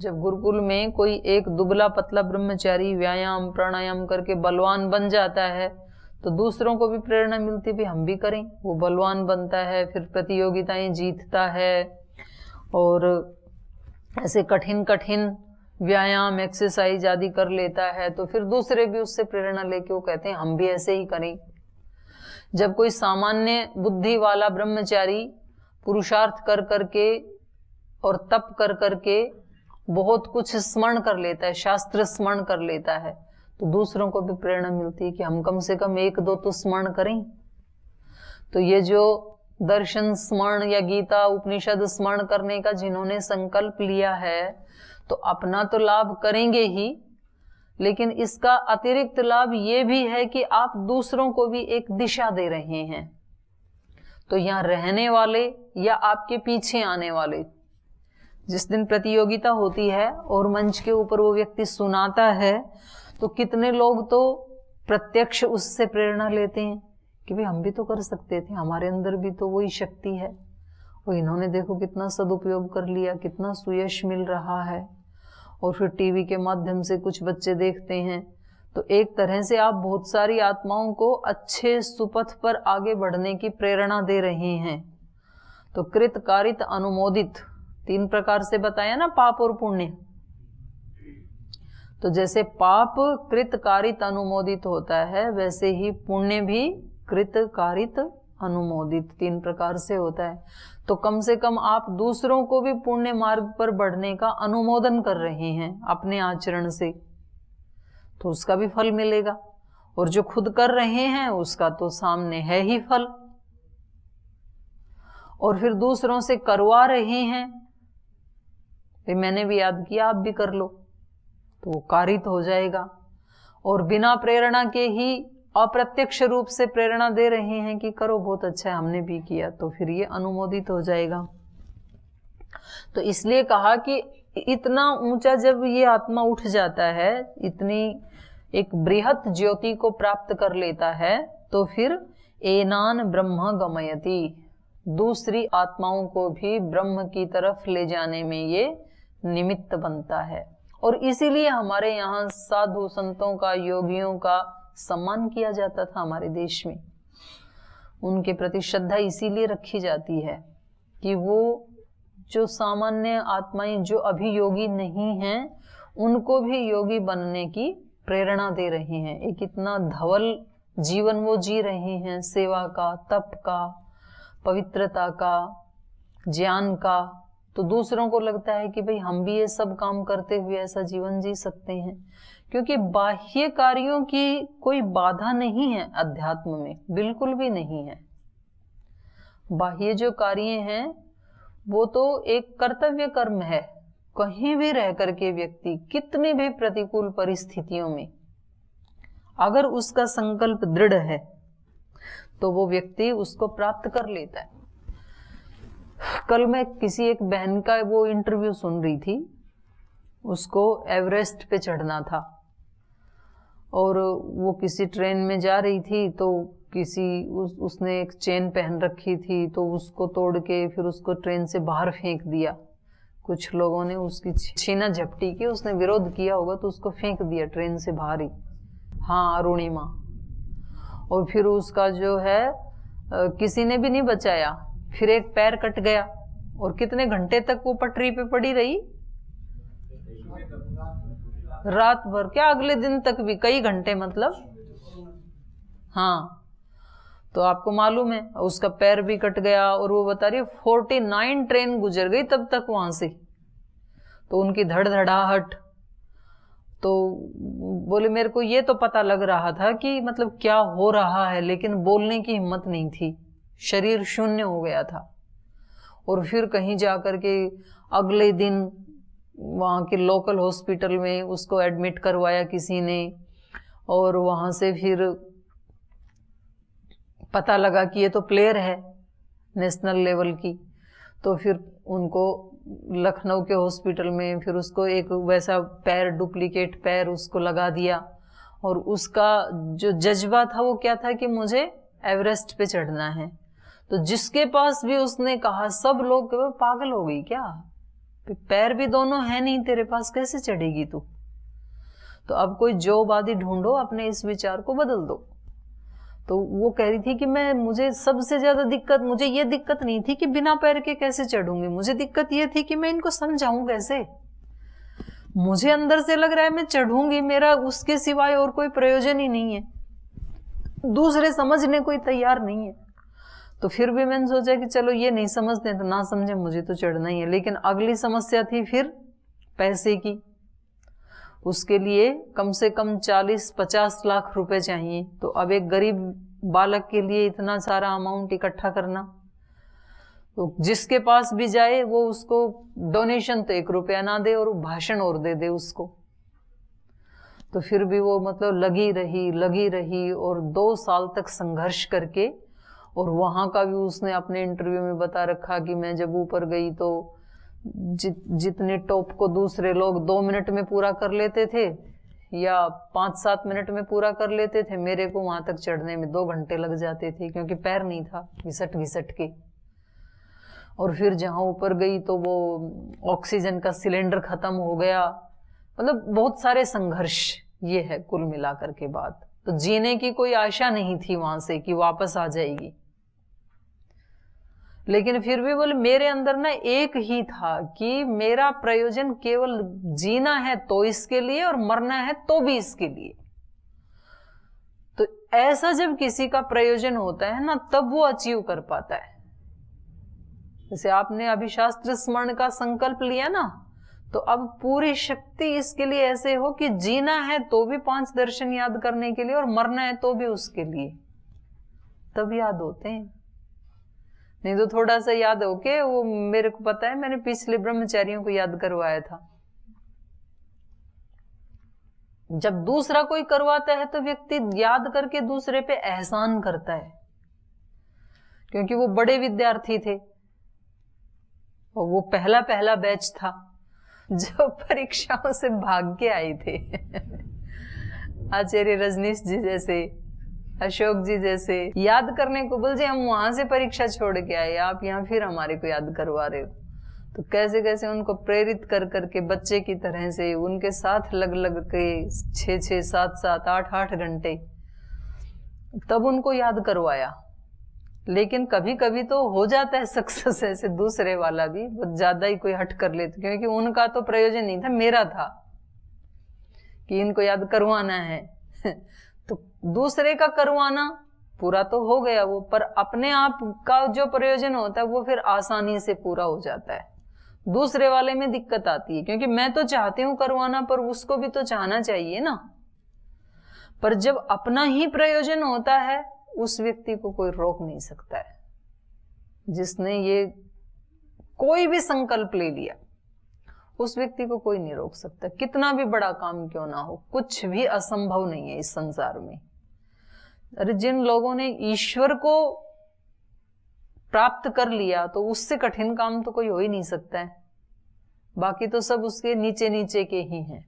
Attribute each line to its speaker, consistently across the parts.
Speaker 1: जब गुरुकुल में कोई एक दुबला पतला ब्रह्मचारी व्यायाम प्राणायाम करके बलवान बन जाता है तो दूसरों को भी प्रेरणा मिलती है हम भी करें। वो बलवान बनता है, फिर प्रतियोगिताएं जीतता है और ऐसे कठिन कठिन व्यायाम एक्सरसाइज आदि कर लेता है, तो फिर दूसरे भी उससे प्रेरणा लेके वो कहते हैं हम भी ऐसे ही करें। जब कोई सामान्य बुद्धि वाला ब्रह्मचारी पुरुषार्थ कर करके और तप कर करके बहुत कुछ स्मरण कर लेता है, शास्त्र स्मरण कर लेता है, तो दूसरों को भी प्रेरणा मिलती है कि हम कम से कम एक दो तो स्मरण करें। तो ये जो दर्शन स्मरण या गीता उपनिषद स्मरण करने का जिन्होंने संकल्प लिया है तो अपना तो लाभ करेंगे ही, लेकिन इसका अतिरिक्त लाभ ये भी है कि आप दूसरों को भी एक दिशा दे रहे हैं। तो यहाँ रहने वाले या आपके पीछे आने वाले, जिस दिन प्रतियोगिता होती है और मंच के ऊपर वो व्यक्ति सुनाता है तो कितने लोग तो प्रत्यक्ष उससे प्रेरणा लेते हैं कि भाई हम भी तो कर सकते थे, हमारे अंदर भी तो वही शक्ति है और इन्होंने देखो कितना सदुपयोग कर लिया, कितना सुयश मिल रहा है। और फिर टीवी के माध्यम से कुछ बच्चे देखते हैं, तो एक तरह से आप बहुत सारी आत्माओं को अच्छे सुपथ पर आगे बढ़ने की प्रेरणा दे रहे हैं। तो कृत कारित अनुमोदित 3 प्रकार से बताया ना, पाप और पुण्य। तो जैसे पाप कृत कारित अनुमोदित होता है, वैसे ही पुण्य भी कृत कारित अनुमोदित 3 प्रकार से होता है। तो कम से कम आप दूसरों को भी पुण्य मार्ग पर बढ़ने का अनुमोदन कर रहे हैं अपने आचरण से, तो उसका भी फल मिलेगा। और जो खुद कर रहे हैं उसका तो सामने है ही फल, और फिर दूसरों से करवा रहे हैं, मैंने भी याद किया आप भी कर लो, तो वो कारित हो जाएगा। और बिना प्रेरणा के ही अप्रत्यक्ष रूप से प्रेरणा दे रहे हैं कि करो, बहुत अच्छा है, हमने भी किया, तो फिर ये अनुमोदित हो जाएगा। तो इसलिए कहा कि इतना ऊंचा जब ये आत्मा उठ जाता है, इतनी एक बृहत ज्योति को प्राप्त कर लेता है, तो फिर एनान ब्रह्म गमयति, दूसरी आत्माओं को भी ब्रह्म की तरफ ले जाने में ये निमित्त बनता है। और इसीलिए हमारे यहाँ साधु संतों का, योगियों का सम्मान किया जाता था हमारे देश में। उनके प्रति श्रद्धा इसीलिए रखी जाती है कि वो जो सामान्य आत्माएं जो अभी योगी नहीं हैं उनको भी योगी बनने की प्रेरणा दे रहे हैं। एक इतना धवल जीवन वो जी रहे हैं, सेवा का, तप का, पवित्रता का, ज्ञान का। तो दूसरों को लगता है कि भाई हम भी ये सब काम करते हुए ऐसा जीवन जी सकते हैं, क्योंकि बाह्य कार्यों की कोई बाधा नहीं है अध्यात्म में, बिल्कुल भी नहीं है। बाह्य जो कार्य हैं वो तो एक कर्तव्य कर्म है। कहीं भी रह करके व्यक्ति कितनी भी प्रतिकूल परिस्थितियों में अगर उसका संकल्प दृढ़ है तो वो व्यक्ति उसको प्राप्त कर लेता है। कल मैं किसी एक बहन का वो इंटरव्यू सुन रही थी, उसको एवरेस्ट पे चढ़ना था और वो किसी ट्रेन में जा रही थी, तो उसने एक चेन पहन रखी थी, तो उसको तोड़ के फिर उसको ट्रेन से बाहर फेंक दिया। कुछ लोगों ने उसकी छीना झपटी की, उसने विरोध किया होगा तो उसको फेंक दिया ट्रेन से बाहर ही। हाँ, अरुणिमा। और फिर उसका जो है किसी ने भी नहीं बचाया, फिर एक पैर कट गया और कितने घंटे तक वो पटरी पे पड़ी रही, रात भर क्या, अगले दिन तक भी कई घंटे, मतलब। हाँ, तो आपको मालूम है उसका पैर भी कट गया और वो बता रही 49 ट्रेन गुजर गई तब तक वहां से। तो उनकी धड़धड़ाहट, तो बोले मेरे को ये तो पता लग रहा था कि मतलब क्या हो रहा है, लेकिन बोलने की हिम्मत नहीं थी, शरीर शून्य हो गया था। और फिर कहीं जाकर के अगले दिन वहाँ के लोकल हॉस्पिटल में उसको एडमिट करवाया किसी ने, और वहाँ से फिर पता लगा कि ये तो प्लेयर है नेशनल लेवल की। तो फिर उनको लखनऊ के हॉस्पिटल में फिर उसको एक वैसा पैर, डुप्लीकेट पैर उसको लगा दिया, और उसका जो जज्बा था वो क्या था कि मुझे एवरेस्ट पे चढ़ना है। तो जिसके पास भी उसने कहा, सब लोग पागल हो गई क्या, पैर भी दोनों है नहीं तेरे पास, कैसे चढ़ेगी तू? तो अब कोई जॉब आदि ढूंढो, अपने इस विचार को बदल दो। तो वो कह रही थी कि मुझे सबसे ज्यादा दिक्कत, मुझे ये दिक्कत नहीं थी कि बिना पैर के कैसे चढ़ूंगी, मुझे दिक्कत ये थी कि मैं इनको समझाऊं कैसे। मुझे अंदर से लग रहा है मैं चढ़ूंगी, मेरा उसके सिवाय और कोई प्रयोजन ही नहीं है, दूसरे समझने कोई तैयार नहीं है। तो फिर भी मैंने सोचा कि चलो ये नहीं समझते तो ना समझे, मुझे तो चढ़ना ही है। लेकिन अगली समस्या थी फिर पैसे की। उसके लिए कम से कम 40-50 लाख रुपए चाहिए। तो अब एक गरीब बालक के लिए इतना सारा अमाउंट इकट्ठा करना, तो जिसके पास भी जाए वो उसको डोनेशन तो 1 रुपया ना दे और भाषण और दे उसको। तो फिर भी वो मतलब लगी रही और 2 साल तक संघर्ष करके, और वहां का भी उसने अपने इंटरव्यू में बता रखा कि मैं जब ऊपर गई तो जितने टॉप को दूसरे लोग 2 मिनट में पूरा कर लेते थे या 5-7 मिनट में पूरा कर लेते थे, मेरे को वहां तक चढ़ने में 2 घंटे लग जाते थे, क्योंकि पैर नहीं था, घिसट के। और फिर जहां ऊपर गई तो वो ऑक्सीजन का सिलेंडर खत्म हो गया। मतलब बहुत सारे संघर्ष ये है कुल मिलाकर के बात। तो जीने की कोई आशा नहीं थी वहां से कि वापस आ जाएगी। लेकिन फिर भी बोले मेरे अंदर ना एक ही था कि मेरा प्रयोजन केवल जीना है तो इसके लिए, और मरना है तो भी इसके लिए। तो ऐसा जब किसी का प्रयोजन होता है ना, तब वो अचीव कर पाता है। जैसे आपने अभी शास्त्र स्मरण का संकल्प लिया ना, तो अब पूरी शक्ति इसके लिए ऐसे हो कि जीना है तो भी 5 दर्शन याद करने के लिए, और मरना है तो भी उसके लिए, तब याद होते हैं। नहीं तो थोड़ा सा याद हो के, वो मेरे को पता है, मैंने पिछले ब्रह्मचारियों को याद करवाया था। जब दूसरा कोई करवाता है तो व्यक्ति याद करके दूसरे पे एहसान करता है, क्योंकि वो बड़े विद्यार्थी थे और वो पहला बैच था जो परीक्षाओं से भाग के आए थे। आचार्य रजनीश जी जैसे, अशोक जी जैसे याद करने को बोल, हम वहां से परीक्षा छोड़ के आए, आप यहाँ फिर हमारे को याद करवा रहे हो। तो कैसे कैसे उनको प्रेरित कर करके बच्चे की तरह से उनके साथ लग के 6-6, 7-7, 8-8 घंटे तब उनको याद करवाया। लेकिन कभी कभी तो हो जाता है सक्सेस, ऐसे दूसरे वाला भी बहुत ज्यादा ही कोई हट कर लेते, क्योंकि उनका तो प्रयोजन नहीं था, मेरा था कि इनको याद करवाना है। तो दूसरे का करवाना पूरा तो हो गया वो, पर अपने आप का जो प्रयोजन होता है वो फिर आसानी से पूरा हो जाता है। दूसरे वाले में दिक्कत आती है, क्योंकि मैं तो चाहती हूं करवाना, पर उसको भी तो चाहना चाहिए ना। पर जब अपना ही प्रयोजन होता है, उस व्यक्ति को कोई रोक नहीं सकता है। जिसने ये कोई भी संकल्प ले लिया, उस व्यक्ति को कोई नहीं रोक सकता, कितना भी बड़ा काम क्यों ना हो। कुछ भी असंभव नहीं है इस संसार में। अरे जिन लोगों ने ईश्वर को प्राप्त कर लिया, तो उससे कठिन काम तो कोई हो ही नहीं सकता है। बाकी तो सब उसके नीचे नीचे के ही हैं।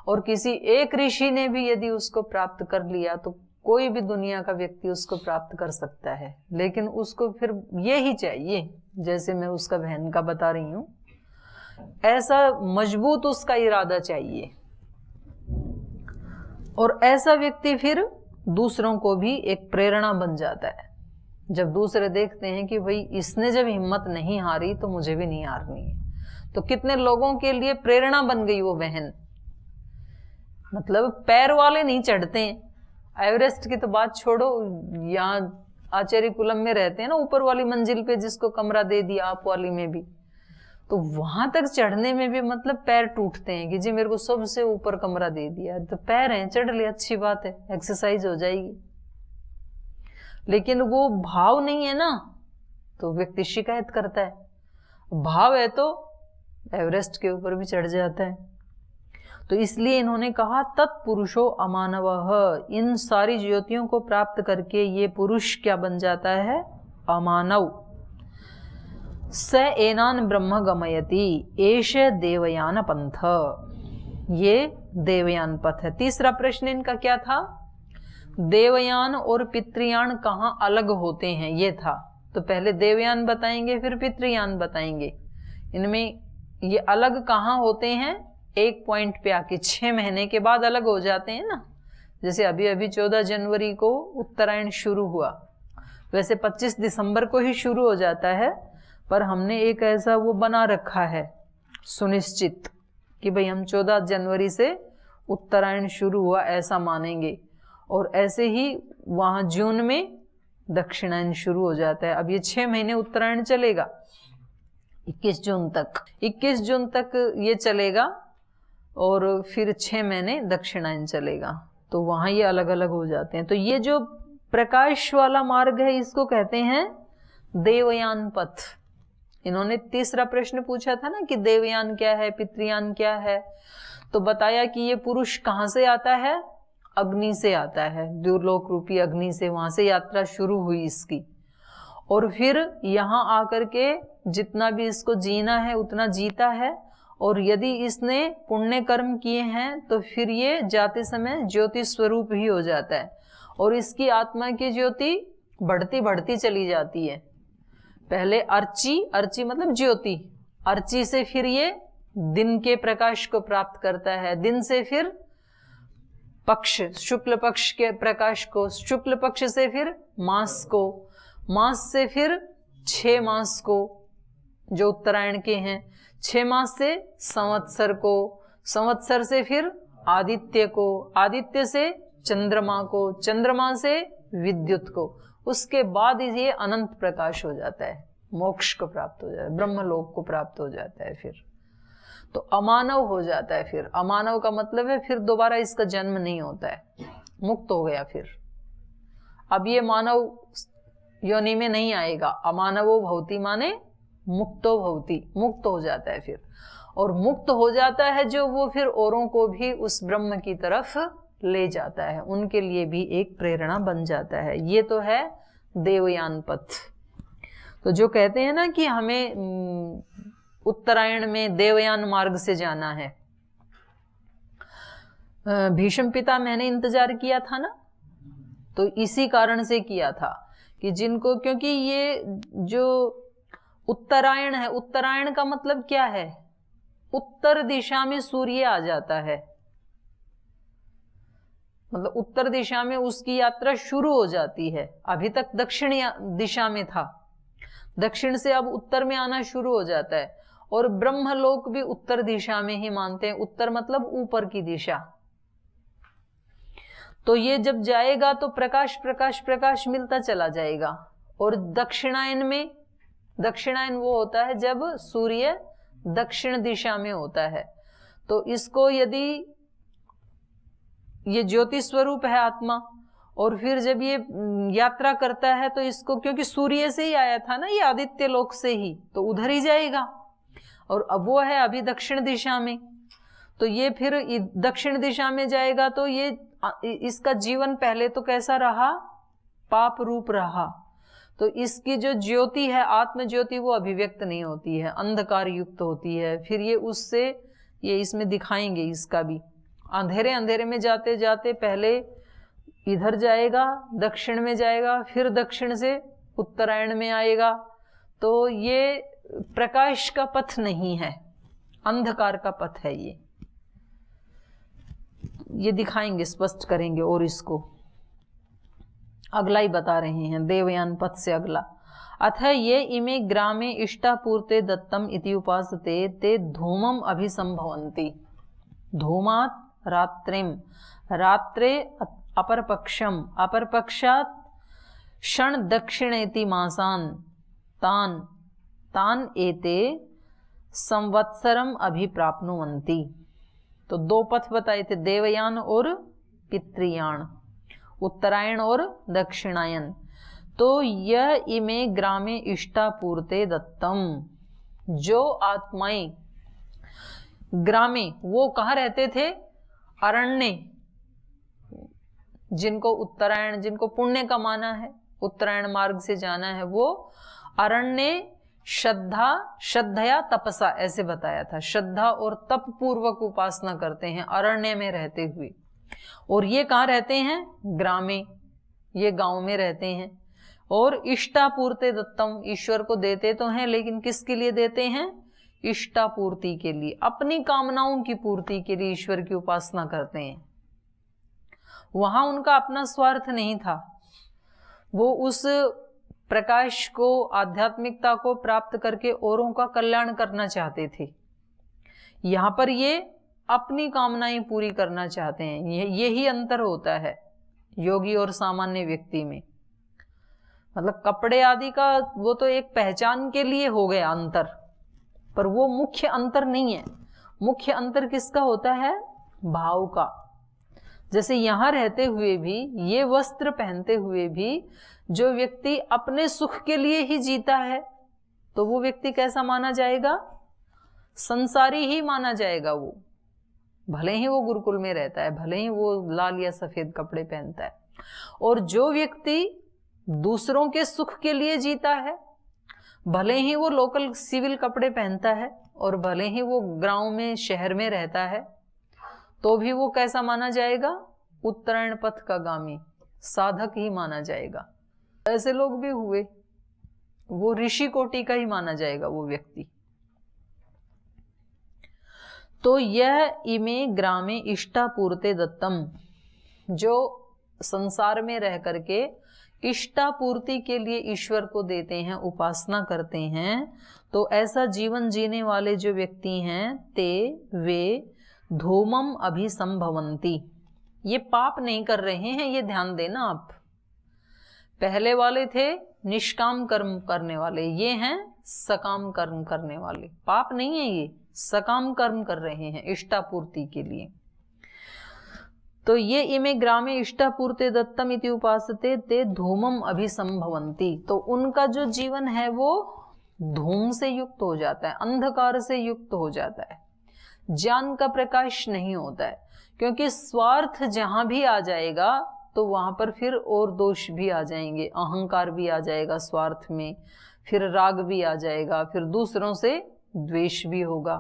Speaker 1: और किसी एक ऋषि ने भी यदि उसको प्राप्त कर लिया, तो कोई भी दुनिया का व्यक्ति उसको प्राप्त कर सकता है। लेकिन उसको फिर ये ही चाहिए, जैसे मैं उसका बहन का बता रही हूं, ऐसा मजबूत उसका इरादा चाहिए। और ऐसा व्यक्ति फिर दूसरों को भी एक प्रेरणा बन जाता है। जब दूसरे देखते हैं कि भाई इसने जब हिम्मत नहीं हारी, तो मुझे भी नहीं हारनी है। तो कितने लोगों के लिए प्रेरणा बन गई वो बहन। मतलब पैर वाले नहीं चढ़ते हैं, एवरेस्ट की तो बात छोड़ो, यहाँ आचार्य कुलम में रहते हैं ना, ऊपर वाली मंजिल पे जिसको कमरा दे दिया, आप वाली में भी, तो वहां तक चढ़ने में भी मतलब पैर टूटते हैं कि जी मेरे को सबसे ऊपर कमरा दे दिया। तो पैर हैं, चढ़ ले, अच्छी बात है, एक्सरसाइज हो जाएगी। लेकिन वो भाव नहीं है ना, तो व्यक्ति शिकायत करता है। भाव है तो एवरेस्ट के ऊपर भी चढ़ जाता है। तो इसलिए इन्होंने कहा तत्पुरुषो अमानवः, इन सारी ज्योतियों को प्राप्त करके ये पुरुष क्या बन जाता है? अमानव। स एनान ब्रह्म गमयति एष देवयान पंथ, ये देवयान पथ है। तीसरा प्रश्न इनका क्या था? देवयान और पितृयान कहाँ अलग होते हैं, ये था। तो पहले देवयान बताएंगे, फिर पितृयान बताएंगे। इनमें ये अलग कहाँ होते हैं? एक पॉइंट पे आके 6 महीने के बाद अलग हो जाते हैं ना। जैसे अभी अभी 14 जनवरी को उत्तरायण शुरू हुआ, वैसे 25 दिसंबर को ही शुरू हो जाता है, पर हमने एक ऐसा वो बना रखा है सुनिश्चित कि भाई हम 14 जनवरी से उत्तरायण शुरू हुआ ऐसा मानेंगे, और ऐसे ही वहाँ जून में दक्षिणायन शुरू हो जाता है। अब ये 6 महीने उत्तरायण चलेगा 21 जून तक, 21 जून तक ये चलेगा, और फिर 6 महीने दक्षिणायन चलेगा, तो वहाँ ये अलग अलग हो जाते हैं। तो ये जो प्रकाश वाला मार्ग है इसको कहते हैं देवयान पथ। इन्होंने तीसरा प्रश्न पूछा था ना कि देवयान क्या है, पितृयान क्या है, तो बताया कि ये पुरुष कहाँ से आता है? अग्नि से आता है, द्युलोक रूपी अग्नि से, वहां से यात्रा शुरू हुई इसकी, और फिर यहाँ आकर के जितना भी इसको जीना है उतना जीता है, और यदि इसने पुण्य कर्म किए हैं तो फिर ये जाते समय ज्योति स्वरूप ही हो जाता है, और इसकी आत्मा की ज्योति बढ़ती बढ़ती चली जाती है। पहले अर्ची, अर्ची मतलब ज्योति, अर्ची से फिर ये दिन के प्रकाश को प्राप्त करता है, दिन से फिर पक्ष, शुक्ल पक्ष के प्रकाश को, शुक्ल पक्ष से फिर मास को, मास से फिर 6 मास को जो उत्तरायण के हैं, 6 मास से संवत्सर को, संवत्सर से फिर आदित्य को, आदित्य से चंद्रमा को, चंद्रमा से विद्युत को, उसके बाद ये अनंत प्रकाश हो जाता है, मोक्ष को प्राप्त हो जाता है, ब्रह्मलोक को प्राप्त हो जाता है, फिर तो अमानव हो जाता है। फिर अमानव का मतलब है फिर दोबारा इसका जन्म नहीं होता है, मुक्त हो गया। फिर अब ये मानव योनि में नहीं आएगा, अमानवो भवति माने मुक्तो भवति, मुक्त हो जाता है फिर, और मुक्त हो जाता है जो वो फिर औरों को भी उस ब्रह्म की तरफ ले जाता है, उनके लिए भी एक प्रेरणा बन जाता है। ये तो है देवयान पथ। तो जो कहते हैं ना कि हमें उत्तरायण में देवयान मार्ग से जाना है, भीष्म पिता मैंने इंतजार किया था ना, तो इसी कारण से किया था कि जिनको, क्योंकि ये जो उत्तरायण है, उत्तरायण का मतलब क्या है? उत्तर दिशा में सूर्य आ जाता है, मतलब उत्तर दिशा में उसकी यात्रा शुरू हो जाती है। अभी तक दक्षिण दिशा में था, दक्षिण से अब उत्तर में आना शुरू हो जाता है, और ब्रह्मलोक भी उत्तर दिशा में ही मानते हैं, उत्तर मतलब ऊपर की दिशा। तो ये जब जाएगा तो प्रकाश प्रकाश प्रकाश मिलता चला जाएगा। और दक्षिणायन में, दक्षिणायन वो होता है जब सूर्य दक्षिण दिशा में होता है, तो इसको यदि ये ज्योति स्वरूप है आत्मा, और फिर जब ये यात्रा करता है तो इसको, क्योंकि सूर्य से ही आया था ना ये, आदित्य लोक से ही, तो उधर ही जाएगा, और अब वो है अभी दक्षिण दिशा में, तो ये फिर दक्षिण दिशा में जाएगा, तो ये इसका जीवन पहले तो कैसा रहा? पाप रूप रहा, तो इसकी जो ज्योति है, आत्म ज्योति, वो अभिव्यक्त नहीं होती है, अंधकार युक्त होती है। फिर ये उससे, ये इसमें दिखाएंगे इसका भी, अंधेरे अंधेरे में जाते जाते पहले इधर जाएगा, दक्षिण में जाएगा, फिर दक्षिण से उत्तरायण में आएगा, तो ये प्रकाश का पथ नहीं है, अंधकार का पथ है। ये दिखाएंगे, स्पष्ट करेंगे, और इसको अगला ही बता रहे हैं देवयान पथ से अगला। अथ ये इमे ग्रामे इष्टापूर्ते दत्तम इति उपासते ते धूमम अभिसंभवन्ति। धूमात् रात्रिम, रात्रे अपरपक्षम, अपरपक्षात् क्षण दक्षिणेति मासान, तान तान एते संवत्सरम अभिप्राप्नुवन्ति। तो 2 पथ बताए थे, देवयान और पितृयान, उत्तरायण और दक्षिणायन। तो यह इमे ग्रामे इष्टापूर्ते दत्तम, जो आत्माएं ग्रामे, वो कहाँ रहते थे? अरण्य, जिनको उत्तरायण, जिनको पुण्य कमाना है, उत्तरायण मार्ग से जाना है, वो अरण्य श्रद्धा, श्रद्धया तपसा, ऐसे बताया था, श्रद्धा और तप पूर्वक उपासना करते हैं अरण्य में रहते हुए। और ये कहाँ रहते हैं? ग्रामे, ये गांव में रहते हैं। और इष्टापूर्ते दत्तम, ईश्वर को देते तो हैं, लेकिन किसके लिए देते हैं? इष्टापूर्ति के लिए, अपनी कामनाओं की पूर्ति के लिए ईश्वर की उपासना करते हैं। वहां उनका अपना स्वार्थ नहीं था, वो उस प्रकाश को, आध्यात्मिकता को प्राप्त करके औरों का कल्याण करना चाहते थे। यहां पर ये अपनी कामनाएं पूरी करना चाहते हैं। यही अंतर होता है योगी और सामान्य व्यक्ति में। मतलब कपड़े आदि का वो तो एक पहचान के लिए हो गया अंतर, पर वो मुख्य अंतर नहीं है। मुख्य अंतर किसका होता है? भाव का। जैसे यहां रहते हुए भी, ये वस्त्र पहनते हुए भी जो व्यक्ति अपने सुख के लिए ही जीता है, तो वो व्यक्ति कैसा माना जाएगा? संसारी ही माना जाएगा। वो भले ही वो गुरुकुल में रहता है, भले ही वो लाल या सफेद कपड़े पहनता है। और जो व्यक्ति दूसरों के सुख के लिए जीता है, भले ही वो लोकल सिविल कपड़े पहनता है और भले ही वो गांव में, शहर में रहता है, तो भी वो कैसा माना जाएगा? उत्तरायण पथ का गामी, साधक ही माना जाएगा। ऐसे लोग भी हुए, वो ऋषि कोटि का ही माना जाएगा वो व्यक्ति। तो यह इमे ग्रामे इष्टापूर्ते दत्तम, जो संसार में रह करके इष्टापूर्ति के लिए ईश्वर को देते हैं, उपासना करते हैं, तो ऐसा जीवन जीने वाले जो व्यक्ति हैं, ते वे धूमम अभिसंभवंती, ये पाप नहीं कर रहे हैं, ये ध्यान देना आप। पहले वाले थे निष्काम कर्म करने वाले, ये हैं सकाम कर्म करने वाले। पाप नहीं है, ये सकाम कर्म कर रहे हैं इष्टापूर्ति के लिए। तो ये इमे ग्रामे इष्टापूर्ते दत्तम इति उपासते ते धूमम अभिसंभवंती, तो उनका जो जीवन है वो धूम से युक्त हो जाता है, अंधकार से युक्त हो जाता है, ज्ञान का प्रकाश नहीं होता है। क्योंकि स्वार्थ जहां भी आ जाएगा तो वहां पर फिर और दोष भी आ जाएंगे, अहंकार भी आ जाएगा स्वार्थ में, फिर राग भी आ जाएगा, फिर दूसरों से द्वेष भी होगा।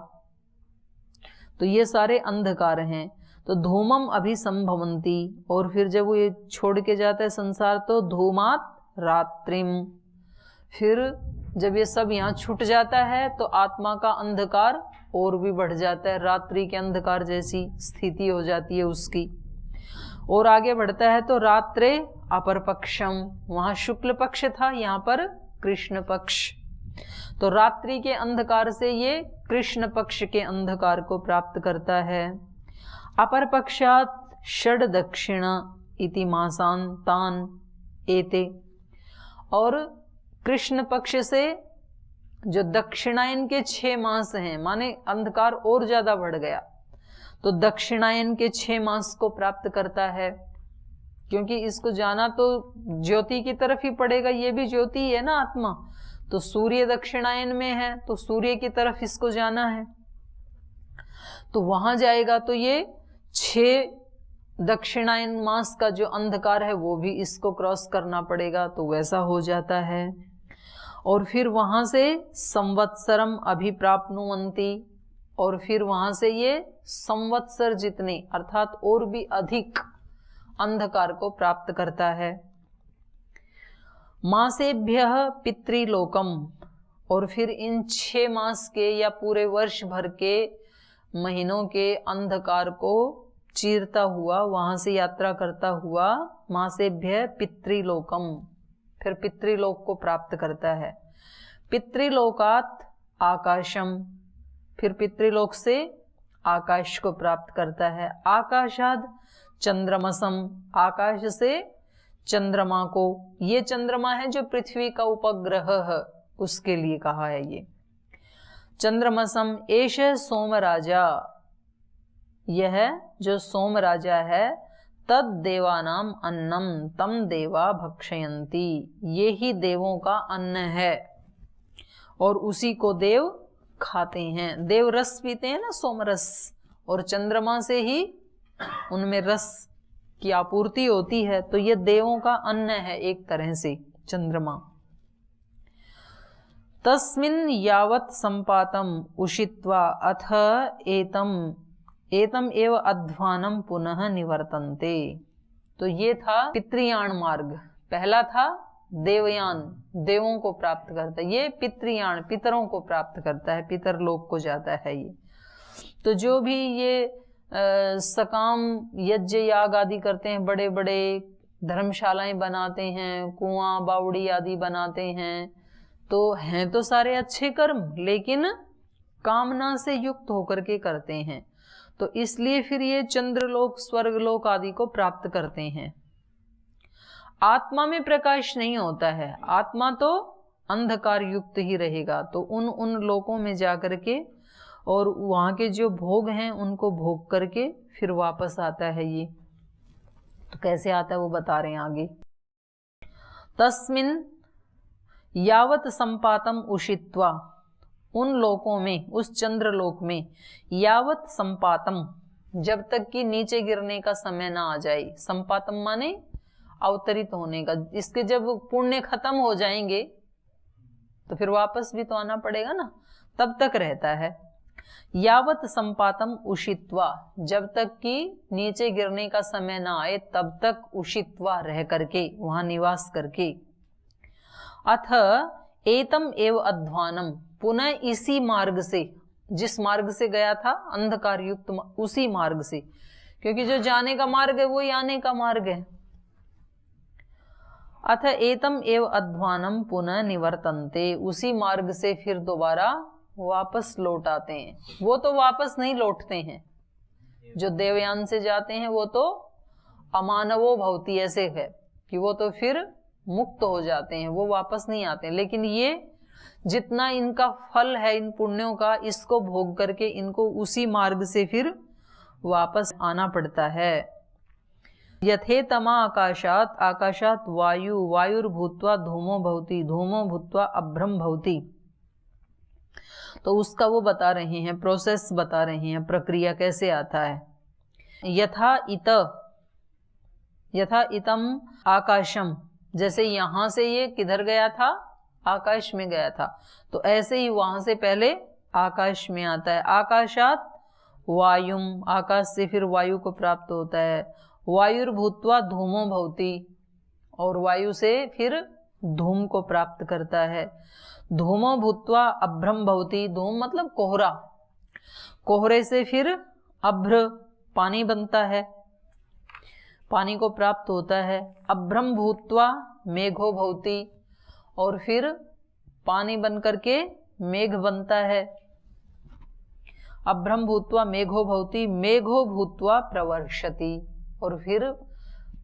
Speaker 1: तो ये सारे अंधकार हैं। तो धूमम अभिसंभवंती, और फिर जब वो ये छोड़ के जाता है संसार, तो धूमात रात्रिम, फिर जब ये सब यहाँ छूट जाता है तो आत्मा का अंधकार और भी बढ़ जाता है, रात्रि के अंधकार जैसी स्थिति हो जाती है उसकी। और आगे बढ़ता है तो रात्रे अपर पक्षम, वहां शुक्ल पक्ष था, यहाँ पर कृष्ण पक्ष। तो रात्रि के अंधकार से ये कृष्ण पक्ष के अंधकार को प्राप्त करता है। अपर पक्षात षड दक्षिणा इति मासान तान एते, और कृष्ण पक्ष से जो दक्षिणायन के 6 मास हैं, माने अंधकार और ज्यादा बढ़ गया, तो दक्षिणायन के 6 मास को प्राप्त करता है। क्योंकि इसको जाना तो ज्योति की तरफ ही पड़ेगा, ये भी ज्योति है ना आत्मा, तो सूर्य दक्षिणायन में है तो सूर्य की तरफ इसको जाना है, तो वहां जाएगा तो ये 6 दक्षिणायन मास का जो अंधकार है वो भी इसको क्रॉस करना पड़ेगा, तो वैसा हो जाता है। और फिर वहां से संवत्सरम अभिप्राप्नुवंती, और फिर वहां से ये संवत्सर जितने अर्थात और भी अधिक अंधकार को प्राप्त करता है। मासेभ्यः पितृलोकम, और फिर इन 6 मास के या पूरे वर्ष भर के महीनों के अंधकार को चीरता हुआ, वहां से यात्रा करता हुआ, मासेभ्य पितृलोकम, फिर पितृलोक को प्राप्त करता है। पितृलोकात आकाशम, फिर पितृलोक से आकाश को प्राप्त करता है। आकाशाद चंद्रमसम, आकाश से चंद्रमा को, ये चंद्रमा है जो पृथ्वी का उपग्रह है, उसके लिए कहा है ये चंद्रमसम। एष सोम राजा, यह जो सोम राजा है, तद देवानाम अन्नम तम देवा भक्षयंती, ये ही देवों का अन्न है और उसी को देव खाते हैं। देव रस पीते हैं ना, सोमरस, और चंद्रमा से ही उनमें रस की आपूर्ति होती है, तो ये देवों का अन्न है एक तरह से चंद्रमा। तस्मिन् यावत् संपातम उषित्वा अथ एतम एव अध्वानम पुनः निवर्तन्ते। तो ये था पितृयाण मार्ग, पहला था देवयान, देवों को प्राप्त करता है। ये पितृयान, पितरों को प्राप्त करता है, पितर लोक को जाता है ये। तो जो भी ये सकाम यज्ञ याग आदि करते हैं, बड़े बड़े धर्मशालाएं बनाते हैं, कुआं बावड़ी आदि बनाते हैं, तो हैं तो सारे अच्छे कर्म, लेकिन कामना से युक्त होकर के करते हैं। तो इसलिए फिर ये चंद्रलोक स्वर्गलोक आदि को प्राप्त करते हैं। आत्मा में प्रकाश नहीं होता है, आत्मा तो अंधकार युक्त ही रहेगा। तो उन लोकों में जाकर के और वहां के जो भोग हैं उनको भोग करके फिर वापस आता है ये। तो कैसे आता है वो बता रहे हैं आगे। तस्मिन यावत संपातम उषित्वा, उन लोकों में, उस चंद्रलोक में, यावत संपातम, जब तक कि नीचे गिरने का समय ना आ जाए। संपातम माने अवतरित होने का। इसके जब पुण्य खत्म हो जाएंगे तो फिर वापस भी तो आना पड़ेगा ना, तब तक रहता है। यावत संपातम उषित्वा, जब तक कि नीचे गिरने का समय ना आए तब तक उषित्वा रह करके, वहां निवास करके। अथ एतम एव अध्वानम, पुनः इसी मार्ग से, जिस मार्ग से गया था अंधकार युक्त, उसी मार्ग से, क्योंकि जो जाने का मार्ग है वही आने का मार्ग है। अथ एतम एव अध्वानम पुनः निवर्तन्ते, उसी मार्ग से फिर दोबारा वापस लौट आते हैं। वो तो वापस नहीं लौटते हैं, जो देवयान से जाते हैं वो तो अमानवो भवति, ऐसे है कि वो तो फिर मुक्त हो जाते हैं, वो वापस नहीं आते हैं। लेकिन ये जितना इनका फल है इन पुण्यों का, इसको भोग करके इनको उसी मार्ग से फिर वापस आना पड़ता है। यथेतमा आकाशात, आकाशात वायु, वायुर्भूत्वा धूमो भवति, धूमो भूत्वा अभ्रम भवति। तो उसका वो बता रहे हैं, प्रोसेस बता रहे हैं, प्रक्रिया कैसे आता है। यथा इतम आकाशम, जैसे यहां से ये किधर गया था, आकाश में गया था, तो ऐसे ही वहां से पहले आकाश में आता है। आकाशात वायुम, आकाश से फिर वायु को प्राप्त होता है। वायुर्भूत्वा धूमो भवति, और वायु से फिर धूम को प्राप्त करता है। धूमो भूत्वा अभ्रम भवति, धूम मतलब कोहरा, कोहरे से फिर अभ्र पानी बनता है, पानी को प्राप्त होता है। अभ्रम भूत्वा मेघो भवति, और फिर पानी बन करके मेघ बनता है। अभ्रम भूत्वा मेघो भवति, मेघो भूत्वा प्रवर्षति, और फिर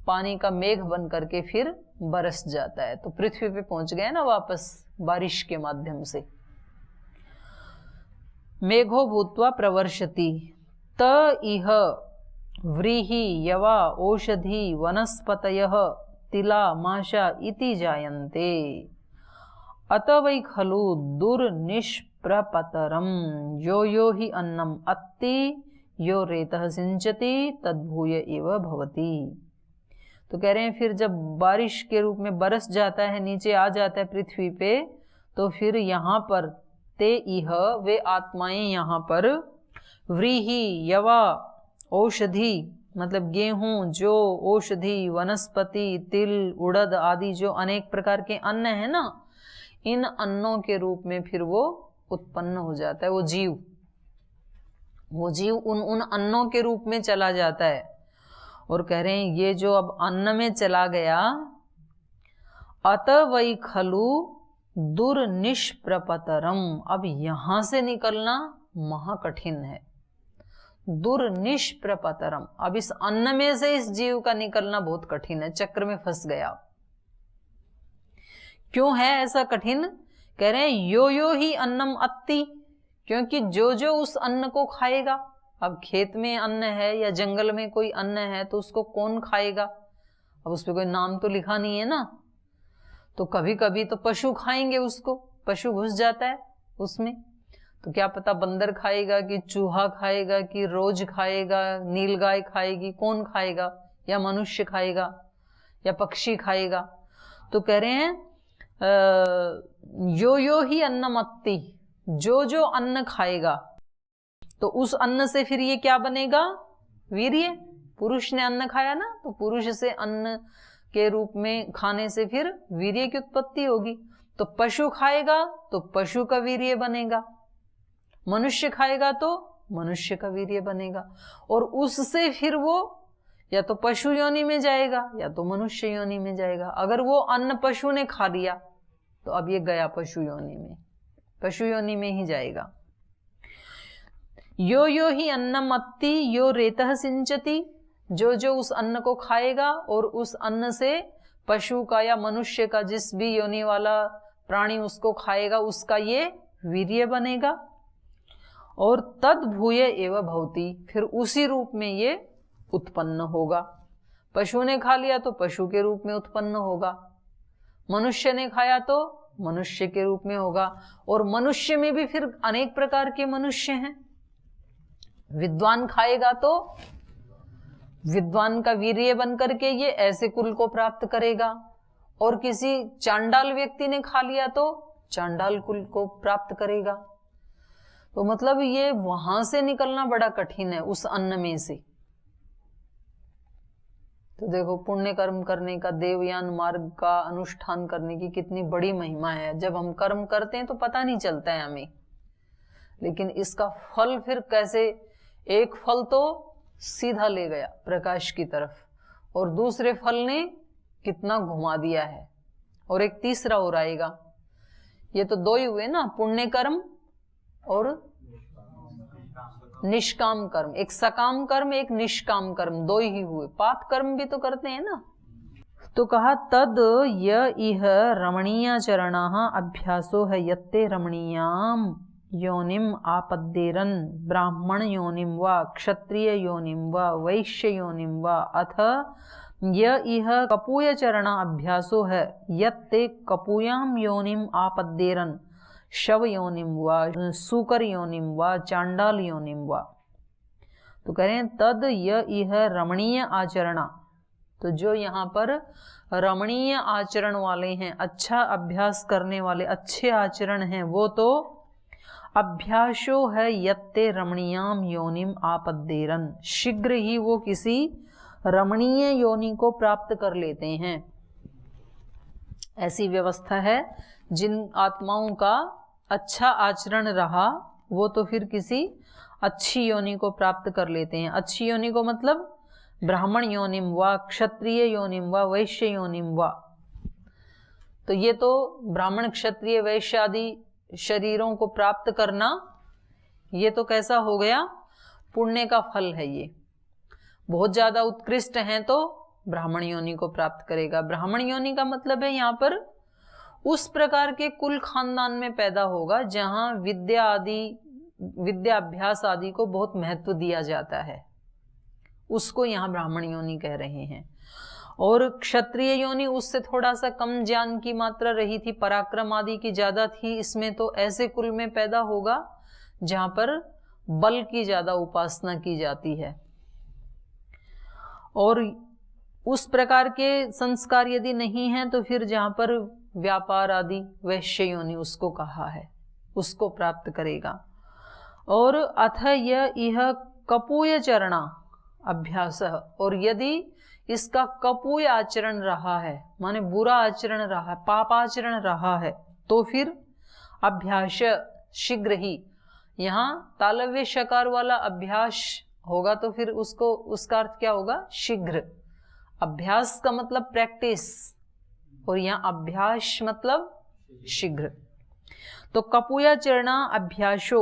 Speaker 1: पानी का मेघ बन करके फिर बरस जाता है। तो पृथ्वी पे पहुंच गए ना वापस बारिश के माध्यम से। मेघो भूत्वा प्रवर्षति, त इह व्रीहि यवा औषधि वनस्पतयः तिला माशा इति जायन्ते, अत वै खलु दुर्निष्प्रपतरम यो यो हि अन्नम अत्ति यो रेतः सिंचति तद्भूय एव भवति। तो कह रहे हैं फिर जब बारिश के रूप में बरस जाता है, नीचे आ जाता है पृथ्वी पे, तो फिर यहाँ पर ते इह, वे आत्माएं यहाँ पर, व्रीहि यवा औषधि मतलब गेहूं, जो औषधि, वनस्पति, तिल, उड़द आदि जो अनेक प्रकार के अन्न है ना, इन अन्नों के रूप में फिर वो उत्पन्न हो जाता है। वो जीव उन अन्नों के रूप में चला जाता है। और कह रहे हैं ये जो अब अन्न में चला गया, अत वै खलु दुर्निष्प्रपतरम, अब यहां से निकलना महाकठिन है। दुर्निष्प्रपतरम, अब इस अन्न में से इस जीव का निकलना बहुत कठिन है, चक्र में फंस गया। क्यों है ऐसा कठिन? कह रहे हैं यो यो ही अन्नम अत्ति, क्योंकि जो जो उस अन्न को खाएगा, अब खेत में अन्न है या जंगल में कोई अन्न है तो उसको कौन खाएगा? अब उस पर कोई नाम तो लिखा नहीं है ना, तो कभी कभी तो पशु खाएंगे उसको, पशु घुस जाता है उसमें, तो क्या पता बंदर खाएगा कि चूहा खाएगा कि रोज खाएगा, नीलगाय खाएगी, कौन खाएगा? या मनुष्य खाएगा या पक्षी खाएगा? तो कह रहे हैं यो यो ही अन्नमत्ति, जो जो अन्न खाएगा तो उस अन्न से फिर ये क्या बनेगा? वीर्य। पुरुष ने अन्न खाया ना, तो पुरुष से अन्न के रूप में खाने से फिर वीर्य की उत्पत्ति होगी। तो पशु खाएगा तो पशु का वीर्य बनेगा, मनुष्य खाएगा तो मनुष्य का वीर्य बनेगा, और उससे फिर वो या तो पशु योनि में जाएगा या तो मनुष्य योनि में जाएगा। अगर वो अन्न पशु ने खा लिया तो अब ये गया पशु योनि में, पशु योनि में ही जाएगा। यो यो ही अन्नम अत्ति यो रेतः सिंचति, जो जो उस अन्न को खाएगा और उस अन्न से पशु का या मनुष्य का जिस भी योनि वाला प्राणी उसको खाएगा उसका ये वीर्य बनेगा। और तद भूय एव भवति, फिर उसी रूप में ये उत्पन्न होगा। पशु ने खा लिया तो पशु के रूप में उत्पन्न होगा, मनुष्य ने खाया तो मनुष्य के रूप में होगा। और मनुष्य में भी फिर अनेक प्रकार के मनुष्य हैं। विद्वान खाएगा तो विद्वान का वीर्य बन करके ये ऐसे कुल को प्राप्त करेगा, और किसी चांडाल व्यक्ति ने खा लिया तो चांडाल कुल को प्राप्त करेगा। तो मतलब ये वहां से निकलना बड़ा कठिन है उस अन्न में से। तो देखो पुण्य कर्म करने का, देवयान मार्ग का अनुष्ठान करने की कितनी बड़ी महिमा है। जब हम कर्म करते हैं तो पता नहीं चलता है हमें, लेकिन इसका फल फिर कैसे, एक फल तो सीधा ले गया प्रकाश की तरफ, और दूसरे फल ने कितना घुमा दिया है, और एक तीसरा और आएगा। ये तो दो ही हुए ना, पुण्य कर्म और निष्काम कर्म। एक सकाम कर्म, एक निष्काम कर्म, दो ही हुए। पाप कर्म भी तो करते हैं ना। तो कहा तद य इह रमणीय चरणाः अभ्यासो है यत्ते रमणीयाम योनिम आपद्येरन ब्राह्मण योनिम वा क्षत्रिय योनिम वा वैश्य योनिम वा अथ य इह कपूय चरण अभ्यासो है यत्ते कपूयाम योनिम आपद्येरन शव योनिम वा सूकर योनिम वा चांडाल योनिम वा। तो कह रहे हैं तद य इह रमणीय आचरणा, तो जो यहाँ पर रमणीय आचरण वाले हैं, अच्छा अभ्यास करने वाले, अच्छे आचरण हैं, वो तो अभ्यासो है यत्ते रमणीयाम योनिम आपद्येरन, शीघ्र ही वो किसी रमणीय योनि को प्राप्त कर लेते हैं। ऐसी व्यवस्था है जिन आत्माओं का अच्छा आचरण रहा वो तो फिर किसी अच्छी योनि को प्राप्त कर लेते हैं। अच्छी योनि को मतलब ब्राह्मण योनिम वा क्षत्रिय योनिम वा वैश्य योनिम वा। तो ये तो ब्राह्मण क्षत्रिय वैश्य आदि शरीरों को प्राप्त करना, ये तो कैसा हो गया, पुण्य का फल है। ये बहुत ज्यादा उत्कृष्ट हैं तो ब्राह्मण योनि को प्राप्त करेगा। ब्राह्मण योनि का मतलब है यहाँ पर उस प्रकार के कुल खानदान में पैदा होगा जहां विद्या अभ्यास आदि को बहुत महत्व दिया जाता है, उसको यहाँ ब्राह्मण योनि कह रहे हैं। और क्षत्रिय योनि उससे थोड़ा सा कम ज्ञान की मात्रा रही थी, पराक्रम आदि की ज्यादा थी इसमें, तो ऐसे कुल में पैदा होगा जहां पर बल की ज्यादा उपासना की जाती है। और उस प्रकार के संस्कार यदि नहीं है तो फिर जहां पर व्यापार आदि वैश्य योनि उसको कहा है, उसको प्राप्त करेगा। और अथ यह कपूय चरणा अभ्यास, और यदि इसका कपूय आचरण रहा है, माने बुरा आचरण रहा है, पापाचरण रहा है, तो फिर अभ्यास शीघ्र ही, यहाँ तालव्य शकार वाला अभ्यास होगा तो फिर उसको, उसका अर्थ क्या होगा, शीघ्र। अभ्यास का मतलब प्रैक्टिस, और यहाँ अभ्यास मतलब शीघ्र। तो कपूयाचरणा अभ्यासो,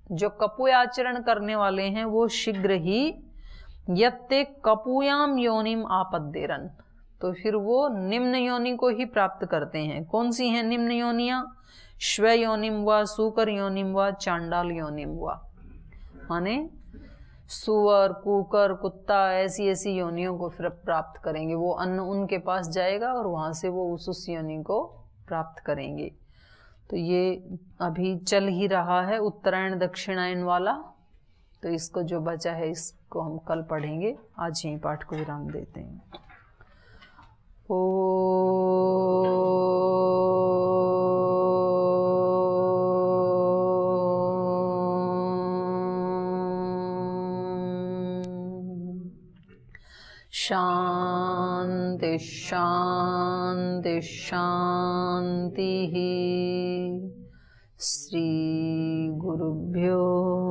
Speaker 1: जो कपूय आचरण करने वाले हैं वो शीघ्र ही यत्ते कपूयाम योनिम आपद्येरन, तो फिर वो निम्न योनि को ही प्राप्त करते हैं। कौन सी हैं निम्न योनियां, श्व योनिम वा सूकर योनिम वा चांडाल योनिम वा, माने सुअर कुकर कुत्ता ऐसी ऐसी योनियों को फिर प्राप्त करेंगे। वो अन्न उनके पास जाएगा और वहां से वो उस योनि को प्राप्त करेंगे। तो ये अभी चल ही रहा है उत्तरायण दक्षिणायन वाला, तो इसको जो बचा है इसको हम कल पढ़ेंगे। आज यही पाठ को विराम देते हैं। शांति शांति शांति। श्री गुरुभ्यो